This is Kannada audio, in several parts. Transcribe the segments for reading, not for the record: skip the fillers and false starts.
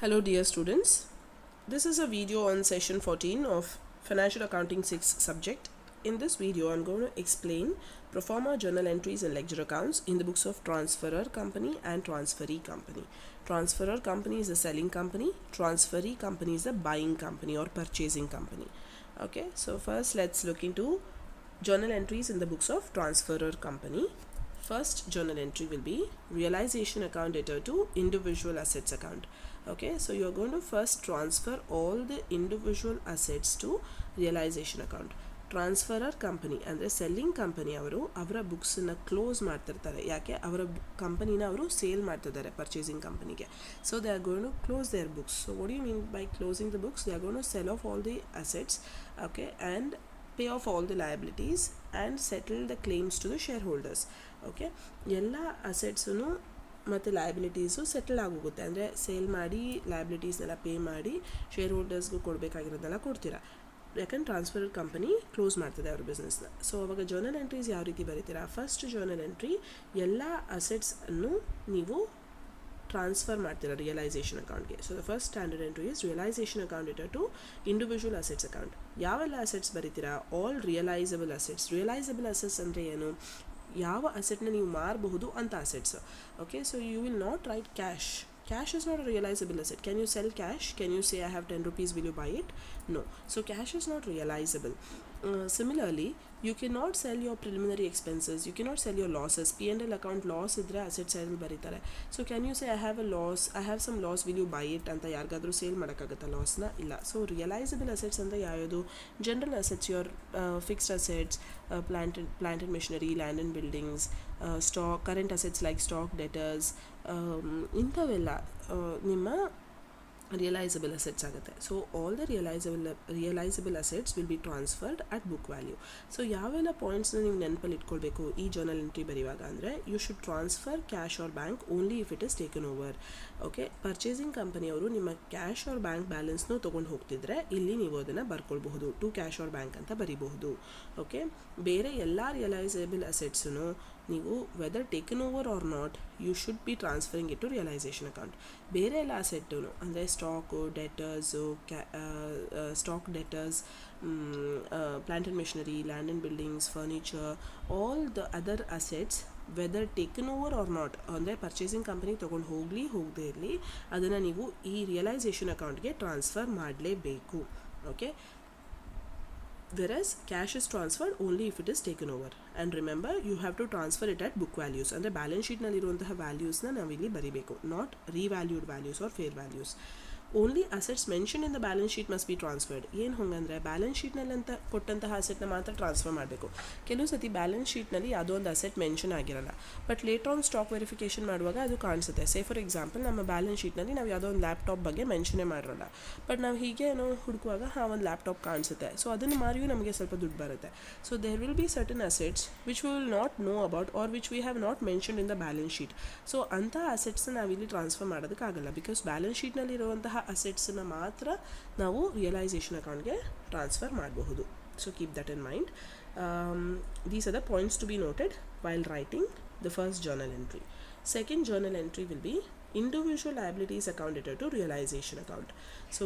Hello dear students, this is a video on session 14 of Financial Accounting 6 subject. In this video I am going to explain pro forma journal entries and ledger accounts in the books of transferor company and transferee company. Transferor company is a selling company, transferee company is a buying company or purchasing company. Okay, so first let's look into journal entries in the books of transferor company. First journal entry will be realization account debtor to individual assets account. Okay, so you are going to first transfer all the individual assets to realization account. Transferor company ಅಂದರೆ ಸೆಲ್ಲಿಂಗ್ ಕಂಪನಿ ಅವರ ಬುಕ್ಸನ್ನು ಕ್ಲೋಸ್ ಮಾಡ್ತಿರ್ತಾರೆ. ಯಾಕೆ ಅವರ ಕಂಪನಿನ ಅವರು ಸೇಲ್ ಮಾಡ್ತಿದ್ದಾರೆ ಪರ್ಚೇಸಿಂಗ್ ಕಂಪನಿಗೆ. So they are going to close their books. So what you mean by closing the books? They are going to sell off all the assets, okay, and pay off all the liabilities and settle the claims to the shareholders. Okay, ಎಲ್ಲ ಅಸೆಟ್ಸೂ ಮತ್ತು ಲಯಬಿಲಿಟೀಸು ಸೆಟಲ್ ಆಗೋಗುತ್ತೆ. ಅಂದರೆ ಸೇಲ್ ಮಾಡಿ ಲಯಬಿಲಿಟೀಸ್ನೆಲ್ಲ ಪೇ ಮಾಡಿ ಶೇರ್ ಹೋಲ್ಡರ್ಸ್ಗೂ ಕೊಡಬೇಕಾಗಿರೋದನ್ನೆಲ್ಲ ಕೊಡ್ತೀರಾ. ಯಾಕಂದ್ರೆ ಟ್ರಾನ್ಸ್ಫರ್ ಕಂಪನಿ ಕ್ಲೋಸ್ ಮಾಡ್ತದೆ ಅವ್ರ ಬಿಸ್ನೆಸ್ನ. ಸೊ ಅವಾಗ ಜರ್ನಲ್ ಎಂಟ್ರೀಸ್ ಯಾವ ರೀತಿ ಬರೀತೀರಾ? ಫಸ್ಟ್ ಜರ್ನಲ್ ಎಂಟ್ರಿ ಎಲ್ಲ ಅಸೆಟ್ಸನ್ನು ನೀವು ಟ್ರಾನ್ಸ್ಫರ್ ಮಾಡ್ತೀರಾ ರಿಯಲೈಸೇಷನ್ ಅಕೌಂಟ್ಗೆ. So the first standard entry is realisation account debtor to individual assets account. ಯಾವೆಲ್ಲ ಅಸೆಟ್ಸ್ ಬರೀತೀರಾ? All realisable assets. Realisable assets ಅಂದರೆ ಏನು? ಯಾವ ಅಸೆಟ್ನ ನೀವು ಮಾರಬಹುದು ಅಂತ assets. Okay, so you will not write cash. Cash is not a realizable asset. Can you sell cash? Can you say I have 10 rupees, will you buy it? No. So cash is not realizable. Similarly, you cannot sell your preliminary expenses. You cannot sell your losses. P&L account loss idre asset side baritare. So can you say I have a loss, I have some loss, will you buy it anta yargadru sale madakagutta loss na? Illa. So realizable assets anta yayadu? General assets, your fixed assets, plant and machinery, land and buildings, stock, current assets like stock, debtors, ಇಂಥವೆಲ್ಲ ನಿಮ್ಮ ರಿಯಲೈಸಬಲ್ ಅಸೆಟ್ಸ್ ಆಗುತ್ತೆ. So all the realisable assets will be transferred at book value. So ಯಾವೆಲ್ಲ ಪಾಯಿಂಟ್ಸ್ನ ನೀವು ನೆನಪಲ್ಲಿ ಇಟ್ಕೊಳ್ಬೇಕು ಈ ಜರ್ನಲ್ ಎಂಟ್ರಿ ಬರೆಯುವಾಗ ಅಂದರೆ you should transfer cash or bank only if it is taken over. Okay, purchasing ಕಂಪನಿಯವರು ನಿಮ್ಮ ಕ್ಯಾಶ್ ಆರ್ ಬ್ಯಾಂಕ್ ಬ್ಯಾಲೆನ್ಸ್ನೂ ತೊಗೊಂಡು ಹೋಗ್ತಿದ್ರೆ ಇಲ್ಲಿ ನೀವು ಅದನ್ನು ಬರ್ಕೊಳ್ಬಹುದು. ಟು ಕ್ಯಾಶ್ ಆರ್ ಬ್ಯಾಂಕ್ ಅಂತ ಬರೀಬಹುದು. ಓಕೆ, ಬೇರೆ ಎಲ್ಲ ರಿಯಲೈಸಬಲ್ ಅಸೆಟ್ಸನ್ನು ನೀವು whether taken over or not you should be transferring it to realisation account. ಬೇರೆ ಎಲ್ಲ ಅಸೆಟ್ಟು ಅಂದರೆ stock, debtors, stock debtors, plant and machinery, land and buildings, furniture, all the other assets whether taken over or not ಅಂದರೆ ಪರ್ಚೇಸಿಂಗ್ ಕಂಪನಿ ತೊಗೊಂಡು ಹೋಗದೇ ಇರಲಿ ಅದನ್ನು ನೀವು ಈ ರಿಯಲೈಸೇಷನ್ ಅಕೌಂಟ್ಗೆ ಟ್ರಾನ್ಸ್ಫರ್ ಮಾಡಲೇಬೇಕು. Okay, whereas cash is transferred only if it is taken over. And remember, you have to transfer it at book values. ಅಂದರೆ ಬ್ಯಾಲೆನ್ಸ್ ಶೀಟ್ನಲ್ಲಿರುವಂತಹ ವ್ಯಾಲ್ಯೂಸ್ನ ನಾವಿಲ್ಲಿ ಬರೀಬೇಕು, not revalued values or fair values. Only assets mention in the balance sheet must be transferred. ಏನು ಹಂಗಂದರೆ ಬ್ಯಾಲೆನ್ಸ್ ಶೀಟ್ನಲ್ಲಿ ಅಂತ ಕೊಟ್ಟಂತಹ ಅಸೆಟ್ನ ಮಾತ್ರ ಟ್ರಾನ್ಸ್ಫರ್ ಮಾಡಬೇಕು. ಕೆಲವು ಸತಿ ಬ್ಯಾಲೆನ್ಸ್ ಶೀಟ್ನಲ್ಲಿ ಯಾವುದೋ ಒಂದು ಅಸೆಟ್ ಮೆನ್ಷನ್ ಆಗಿರಲ್ಲ, but later on stock verification ಮಾಡುವಾಗ ಅದು ಕಾಣಿಸುತ್ತೆ. ಸೇ ಫಾರ್ ಎಕ್ಸಾಂಪಲ್, ನಮ್ಮ ಬ್ಯಾಲೆನ್ಸ್ ಶೀಟ್ನಲ್ಲಿ ನಾವು ಯಾವುದೋ ಒಂದು ಲ್ಯಾಪ್ಟಾಪ್ ಬಗ್ಗೆ ಮೆನ್ಷನೇ ಮಾಡಿರಲ್ಲ, ಬಟ್ ನಾವು ಹೀಗೆ ಏನೋ ಹುಡುಕುವಾಗ ಒಂದು ಲ್ಯಾಪ್ಟಾಪ್ ಕಾಣಿಸುತ್ತೆ. ಸೊ ಅದನ್ನು ಮಾರಿಯೂ ನಮಗೆ ಸ್ವಲ್ಪ ದುಡ್ಡು ಬರುತ್ತೆ. So there will be certain assets which we will not know about or which we have not mention in the balance sheet. So ಅಂಥ ಅಸೆಟ್ಸ್ನ ನಾವಿಲ್ಲಿ ಟ್ರಾನ್ಸ್ಫರ್ ಮಾಡೋದಕ್ಕಾಗಲ್ಲ, ಬಿಕಾಸ್ ಬ್ಯಾಲೆನ್ಸ್ ಶೀಟ್ನಲ್ಲಿರುವಂತಹ ಅಸೆಟ್ಸನ್ನು ಮಾತ್ರ ನಾವು ರಿಯಲೈಸೇಷನ್ ಅಕೌಂಟ್ಗೆ ಟ್ರಾನ್ಸ್ಫರ್ ಮಾಡಬಹುದು. So keep that in mind. These are the points to be noted while writing the first journal entry. Second journal entry will be individual liabilities account debtor to realization account. So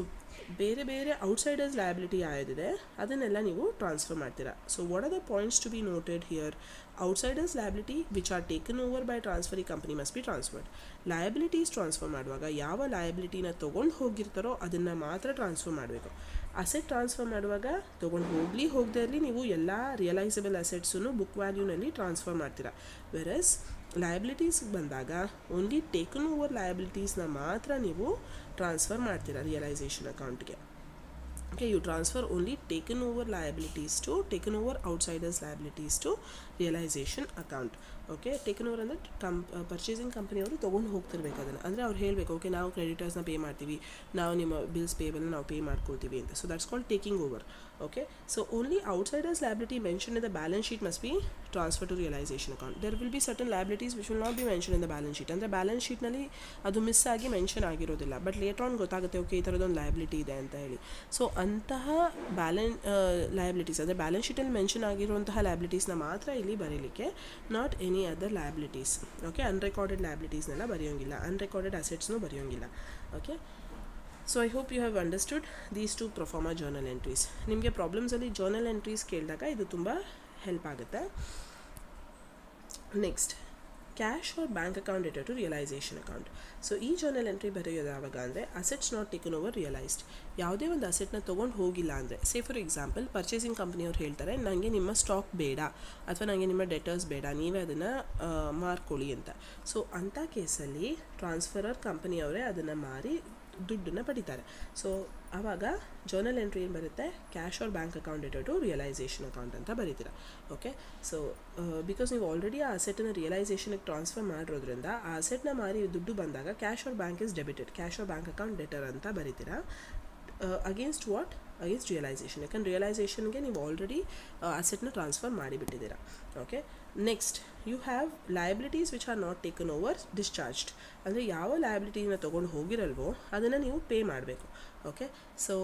ಬೇರೆ ಬೇರೆ ಔಟ್ಸೈಡರ್ಸ್ ಲಯಬಿಲಿಟಿ ಯಾವುದಿದೆ ಅದನ್ನೆಲ್ಲ ನೀವು ಟ್ರಾನ್ಸ್ಫರ್ ಮಾಡ್ತೀರಾ. So what are the points to be noted here? Outsiders liability which are taken over by transferring company must be transferred. Liabilities transfer ಮಾಡುವಾಗ ಯಾವ ಲಯಬಿಲಿಟಿನ ತೊಗೊಂಡು ಹೋಗಿರ್ತಾರೋ ಅದನ್ನು ಮಾತ್ರ ಟ್ರಾನ್ಸ್ಫರ್ ಮಾಡಬೇಕು. ಅಸೆಟ್ ಟ್ರಾನ್ಸ್ಫರ್ ಮಾಡುವಾಗ ತೊಗೊಂಡು ಹೋಗದೇ ಇರಲಿ ನೀವು ಎಲ್ಲ ರಿಯಲೈಸಬಲ್ ಅಸೆಟ್ಸನ್ನು ಬುಕ್ ವ್ಯಾಲ್ಯೂನಲ್ಲಿ ಟ್ರಾನ್ಸ್ಫರ್ ಮಾಡ್ತೀರಾ. ವೆರಸ್ ಲಯಬಿಲಿಟೀಸ್ ಬಂದಾಗ ಓನ್ಲಿ ಟೇಕನ್ ಓವರ್ ಲಯಬಿಲಿಟೀಸ್ನ ಮಾತ್ರ ನೀವು ಟ್ರಾನ್ಸ್ಫರ್ ಮಾಡ್ತೀರಾ ರಿಯಲೈಸೇಷನ್ ಅಕೌಂಟ್ಗೆ. Okay, you transfer only taken over outsiders liabilities to realization account. Okay, taken over ಅಂದರೆ ಪರ್ಚೇಸಿಂಗ್ ಕಂಪನಿಯವರು ತೊಗೊಂಡು ಹೋಗ್ತಿರ್ಬೇಕು ಅದನ್ನು. ಅಂದರೆ ಅವ್ರು ಹೇಳಬೇಕು, ಓಕೆ ನಾವು ಕ್ರೆಡಿಟರ್ಸ್ನ ಪೇ ಮಾಡ್ತೀವಿ, ನಾವು ನಿಮ್ಮ ಬಿಲ್ಸ್ ಪೇಬಲ್ನ ನಾವು ಪೇ ಮಾಡ್ಕೊಳ್ತೀವಿ ಅಂತ. So that's called taking over. Okay, so only outsiders liability mention in the balance sheet must be transfer to realisation account. There will be certain liabilities which will not be mention in the balance sheet. ಅಂದರೆ ಬ್ಯಾಲೆನ್ಸ್ ಶೀಟ್ನಲ್ಲಿ ಅದು ಮಿಸ್ ಆಗಿ ಮೆನ್ಷನ್ ಆಗಿರೋದಿಲ್ಲ, ಬಟ್ ಲೇಟರ್ ಆನ್ ಗೊತ್ತಾಗುತ್ತೆ ಓಕೆ ಈ ಥರದೊಂದು ಲಯಬಿಲಿಟಿ ಇದೆ ಅಂತ ಹೇಳಿ. ಸೊ ಅಂತಹ ಲಯಬಿಲಿಟೀಸ್ ಅಂದರೆ ಬ್ಯಾಲೆನ್ಸ್ ಶೀಟಲ್ಲಿ ಮೆನ್ಷನ್ ಆಗಿರುವಂತಹ ಲಯಬಿಲಿಟೀಸ್ನ ಮಾತ್ರ ಇಲ್ಲಿ ಬರೀಲಿಕ್ಕೆ, not any other liabilities. Okay, unrecorded ಲಯಬಿಲಿಟೀಸ್ನೆಲ್ಲ ಬರೆಯೋಂಗಿಲ್ಲ, ಅನ್ರೆಕಾರ್ಡೆಡ್ ಅಸೆಟ್ಸ್ನೂ ಬರೆಯೋಂಗಿಲ್ಲ. Okay, So I hope you have understood these two pro forma journal entries. ನಿಮಗೆ ಪ್ರಾಬ್ಲಮ್ಸಲ್ಲಿ journal entries ಕೇಳಿದಾಗ ಇದು ತುಂಬ ಹೆಲ್ಪ್ ಆಗುತ್ತೆ. Next cash or bank account data to realisation account. So ಈ ಜರ್ನಲ್ ಎಂಟ್ರಿ ಬರೆಯೋದು ಯಾವಾಗ ಅಂದರೆ assets not taken over realised. ಯಾವುದೇ ಒಂದು ಅಸೆಟ್ನ ತೊಗೊಂಡು ಹೋಗಿಲ್ಲ ಅಂದರೆ, ಸೇ ಫಾರ್ ಎಕ್ಸಾಂಪಲ್ ಪರ್ಚೇಸಿಂಗ್ ಕಂಪ್ನಿಯವ್ರು ಹೇಳ್ತಾರೆ ನನಗೆ ನಿಮ್ಮ ಸ್ಟಾಕ್ ಬೇಡ ಅಥವಾ ನನಗೆ ನಿಮ್ಮ ಡೆಟರ್ಸ್ ಬೇಡ, ನೀವೇ ಅದನ್ನು ಮಾರ್ಕೊಳ್ಳಿ ಅಂತ. ಸೊ ಅಂಥ ಕೇಸಲ್ಲಿ ಟ್ರಾನ್ಸ್ಫರರ್ ಕಂಪನಿಯವರೇ ಅದನ್ನು ಮಾರಿ ದುಡ್ಡನ್ನು ಪಡಿತಾರೆ. ಸೊ ಆವಾಗ ಜರ್ನಲ್ ಎಂಟ್ರಿ ಏನು ಬರುತ್ತೆ, cash or bank account data to realisation account ಅಂತ ಬರೀತೀರ. ಓಕೆ, ಸೊ ಬಿಕಾಸ್ ನೀವು ಆಲ್ರೆಡಿ ಆ ಅಸೆಟನ್ನು ರಿಯಲೈಸೇಷನ್ಗೆ ಟ್ರಾನ್ಸ್ಫರ್ ಮಾಡಿರೋದ್ರಿಂದ ಆ ಅಸೆಟ್ನ ಮಾರಿ ದುಡ್ಡು ಬಂದಾಗ cash or bank is debited, cash or bank account debtor ಅಂತ ಬರೀತೀರಾ. Against what? Against realisation. ಯಾಕಂದ್ರೆ ರಿಯಲೈಸೇಷನ್ಗೆ ನೀವು ಆಲ್ರೆಡಿ ಅಸೆಟ್ನ ಟ್ರಾನ್ಸ್ಫರ್ ಮಾಡಿಬಿಟ್ಟಿದ್ದೀರಾ. Okay, next you have liabilities which are not taken over discharged. ಅಂದರೆ ಯಾವ ಲಯಬಿಲಿಟಿನ ತೊಗೊಂಡು ಹೋಗಿರಲ್ವೋ ಅದನ್ನು ನೀವು ಪೇ ಮಾಡಬೇಕು. ಓಕೆ, ಸೊ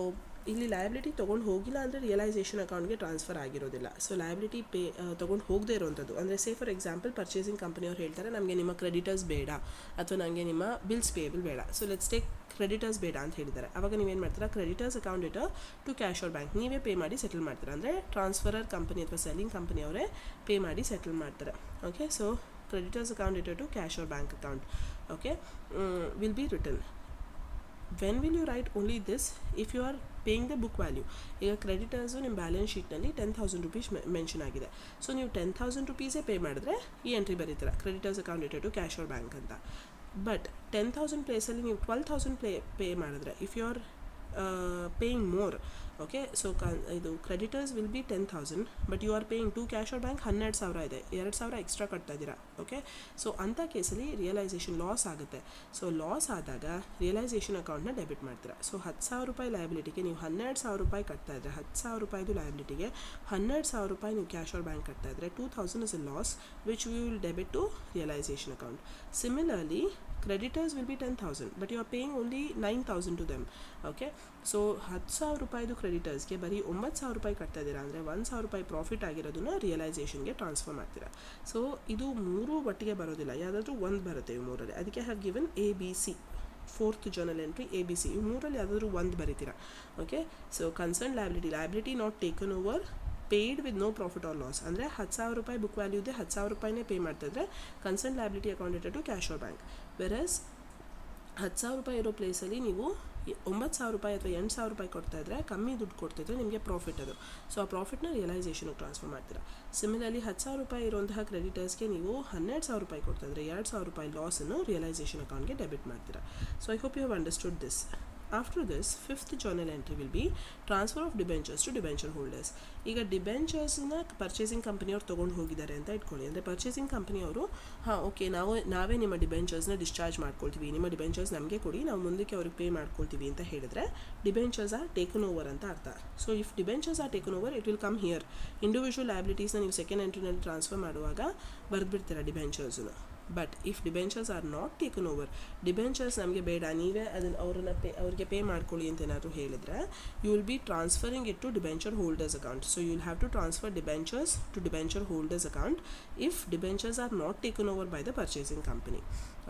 ಇಲ್ಲಿ ಲಯಬಿಲಿಟಿ ತೊಗೊಂಡು ಹೋಗಿಲ್ಲ ಅಂದರೆ ರಿಯಲೈಸೇಷನ್ ಅಕೌಂಟ್ಗೆ ಟ್ರಾನ್ಸ್ಫರ್ ಆಗಿರೋದಿಲ್ಲ. ಸೊ ಲಯಬಿಲಿಟಿ ತೊಗೊಂಡು ಹೋಗದೇ ಇರೋವಂಥದ್ದು ಅಂದರೆ, ಸೇ ಫಾರ್ ಎಕ್ಸಾಂಪಲ್ ಪರ್ಚೇಸಿಂಗ್ ಕಂಪನಿಯವ್ರು ಹೇಳ್ತಾರೆ ನಮಗೆ ನಿಮ್ಮ ಕ್ರೆಡಿಟರ್ಸ್ ಬೇಡ ಅಥವಾ ನನಗೆ ನಿಮ್ಮ ಬಿಲ್ಸ್ ಪೇಯಬಲ್ ಬೇಡ. ಸೊ ಲೆಟ್ಸ್ ಟೇಕ್ ಕ್ರೆಡಿಟರ್ಸ್ ಬೇಡ ಅಂತ ಹೇಳಿದ್ದಾರೆ. ಆವಾಗ ನೀವೇನು ಮಾಡ್ತೀರಾ, creditors account data to cash or bank ನೀವೇ ಪೇ ಮಾಡಿ ಸೆಟಲ್ ಮಾಡ್ತೀರಾ. ಅಂದರೆ ಟ್ರಾನ್ಸ್ಫರರ್ ಕಂಪನಿ ಅಥವಾ ಸೆಲ್ಲಿಂಗ್ ಕಂಪನಿಯವರೇ ಪೇ ಮಾಡಿ ಸೆಟಲ್ ಮಾಡ್ತಾರೆ. Okay, so creditors account data to cash or bank account okay will be return. When will you write only this if you are paying the book value. ಈಗ ಕ್ರೆಡಿಟರ್ಸು ನಿಮ್ಮ ಬ್ಯಾಲೆನ್ಸ್ ಶೀಟ್ನಲ್ಲಿ 10,000 ರೂಪೀಸ್ ಮೆನ್ಷನ್ ಆಗಿದೆ. ಸೊ ನೀವು 10,000 ರೂಪೀಸೇ ಪೇ ಮಾಡಿದ್ರೆ ಈ ಎಂಟ್ರಿ ಬರೀತೀರ, creditors account data to cash or bank ಅಂತ. ಬಟ್ 10,000 ಪ್ಲೇಸಲ್ಲಿ ನೀವು 12,000 ಪೇ ಮಾಡಿದ್ರೆ, if you are paying more, okay, so ಇದು creditors will be 10,000 but you are paying to cash or bank 12,000 ಇದೆ, 2,000 ಎಕ್ಸ್ಟ್ರಾ ಕಟ್ತಾ ಇದ್ದೀರಾ. ಓಕೆ, ಸೊ ಅಂಥ ಕೇಸಲ್ಲಿ ರಿಯಲೈಸೇಷನ್ ಲಾಸ್ ಆಗುತ್ತೆ. ಸೊ ಲಾಸ್ ಆದಾಗ ರಿಯಲೈಸೇಷನ್ ಅಕೌಂಟ್ನ ಡೆಬಿಟ್ ಮಾಡ್ತೀರಾ. ಸೊ 10,000 ರೂಪಾಯಿ ಲಯಬಿಲಿಟಿಗೆ ನೀವು 12,000 ರೂಪಾಯಿ ಕಟ್ತಾ ಇದ್ದರೆ, 10,000 ರೂಪಾಯಿದು ಲಯಬಿಲಿಟಿಗೆ 12,000 ರೂಪಾಯಿ ನೀವು ಕ್ಯಾಶ್ ಆರ್ ಬ್ಯಾಂಕ್ ಕಟ್ತಾ ಇದ್ದರೆ 2,000 is a loss which we will debit to realisation account. Similarly creditors will be 10,000 but you are paying only 9,000 to them. Okay, so 10,000 ರೂಪಾಯಿದು ಕ್ರೆಡಿಟರ್ಸ್ಗೆ ಬರೀ 9,000 ರೂಪಾಯಿ ಕಟ್ತಾ ಇದ್ದೀರಾ ಅಂದರೆ 1,000 ರೂಪಾಯಿ ಪ್ರಾಫಿಟ್ ಆಗಿರೋದನ್ನ ರಿಯಲೈಸೇಷನ್ಗೆ ಟ್ರಾನ್ಸ್ಫರ್ ಮಾಡ್ತೀರಾ. ಸೊ ಇದು ಮೂರು ಒಟ್ಟಿಗೆ ಬರೋದಿಲ್ಲ, ಯಾವುದಾದ್ರೂ ಒಂದು ಬರುತ್ತೆ ಇವು ಮೂರಲ್ಲಿ. ಅದಕ್ಕೆ have given ABC, fourth journal entry ABC. ಇವು ಮೂರಲ್ಲಿ ಯಾವುದಾದ್ರೂ ಒಂದು ಬರೀತೀರಾ. Okay, so concern liability not taken over paid with no profit or loss. ಅಂದರೆ 10,000 ರೂಪಾಯಿ ಬುಕ್ ವ್ಯಾಲ್ಯೂ ಇದೆ, 10,000 ರೂಪಾಯಿನೇ ಪೇ ಮಾಡ್ತಿದ್ರೆ concern liability account data to cash or bank. Whereas 10,000 ರೂಪಾಯಿ ಇರೋ ಪ್ಲೇಸಲ್ಲಿ ನೀವು 9,000 ರೂಪಾಯಿ ಅಥವಾ 8,000 ರೂಪಾಯಿ ಕೊಡ್ತಾ ಇದ್ದರೆ, ಕಮ್ಮಿ ದುಡ್ಡು ಕೊಡ್ತಿದ್ರೆ ನಿಮಗೆ ಪ್ರಾಫಿಟ್ ಅದು. ಸೊ ಆ ಪ್ರಾಫಿಟ್ನ ರಿಯಲೈಸೇಷನ್ಗೆ ಟ್ರಾನ್ಸ್ಫರ್ ಮಾಡ್ತೀರಾ. ಸಿಮಿಲರ್ಲಿ 10,000 ರೂಪಾಯಿ ಇರುವಂತಹ ಕ್ರೆಡಿಟರ್ಸ್ಗೆ ನೀವು 12,000 ರೂಪಾಯಿ ಕೊಡ್ತಾ ಇದ್ದರೆ 2,000 ರೂಪಾಯಿ ಲಾಸನ್ನು ರಿಯಲೈಸೇಷನ್ ಅಕೌಂಟ್ಗೆ ಡೆಬಿಟ್ ಮಾಡ್ತೀರಾ. So I hope you have understood this. After this, fifth journal entry will be transfer of debentures to debenture holders. ಈಗ ಡಿಬೆಂಚರ್ಸ್ನ ಪರ್ಚೇಸಿಂಗ್ ಕಂಪನಿಯವ್ರು ತೊಗೊಂಡು ಹೋಗಿದ್ದಾರೆ ಅಂತ ಇಟ್ಕೊಳ್ಳಿ. ಅಂದರೆ ಪರ್ಚೇಸಿಂಗ್ ಕಂಪನಿಯವರು ಓಕೆ ನಾವೇ ನಿಮ್ಮ ಡಿಬೆಂಚರ್ಸ್ನ ಡಿಸ್ಚಾರ್ಜ್ ಮಾಡ್ಕೊಳ್ತೀವಿ, ನಿಮ್ಮ ಡಿಬೆಂಚರ್ಸ್ ನಮಗೆ ಕೊಡಿ, ನಾವು ಮುಂದಕ್ಕೆ ಅವ್ರಿಗೆ ಪೇ ಮಾಡ್ಕೊಳ್ತೀವಿ ಅಂತ ಹೇಳಿದ್ರೆ ಡಿಬೆಂಚರ್ಸ್ ಆರ್ ಟೇಕನ್ ಓವರ್ ಅಂತ ಅರ್ಥ. So if debentures are taken over it will come here. Individual ಲಯಬಿಲಿಟೀಸ್ನ ನೀವು ಸೆಕೆಂಡ್ ಎಂಟ್ರಿನಲ್ಲಿ ಟ್ರಾನ್ಸ್ಫರ್ ಮಾಡುವಾಗ ಬರೆದ್ಬಿಡ್ತೀರಾ ಡಿಬೆಂಚರ್ಸ್ನ. But if debentures are not taken over, debentures ನಮಗೆ ಬೇಡ ನೀವೇ ಅದನ್ನು ಅವ್ರಿಗೆ ಪೇ ಮಾಡ್ಕೊಳ್ಳಿ ಅಂತ ಏನಾದರೂ ಹೇಳಿದರೆ, you will be transferring it to debenture holders account. So you will have to transfer debentures to debenture holders account if debentures are not taken over by the purchasing company.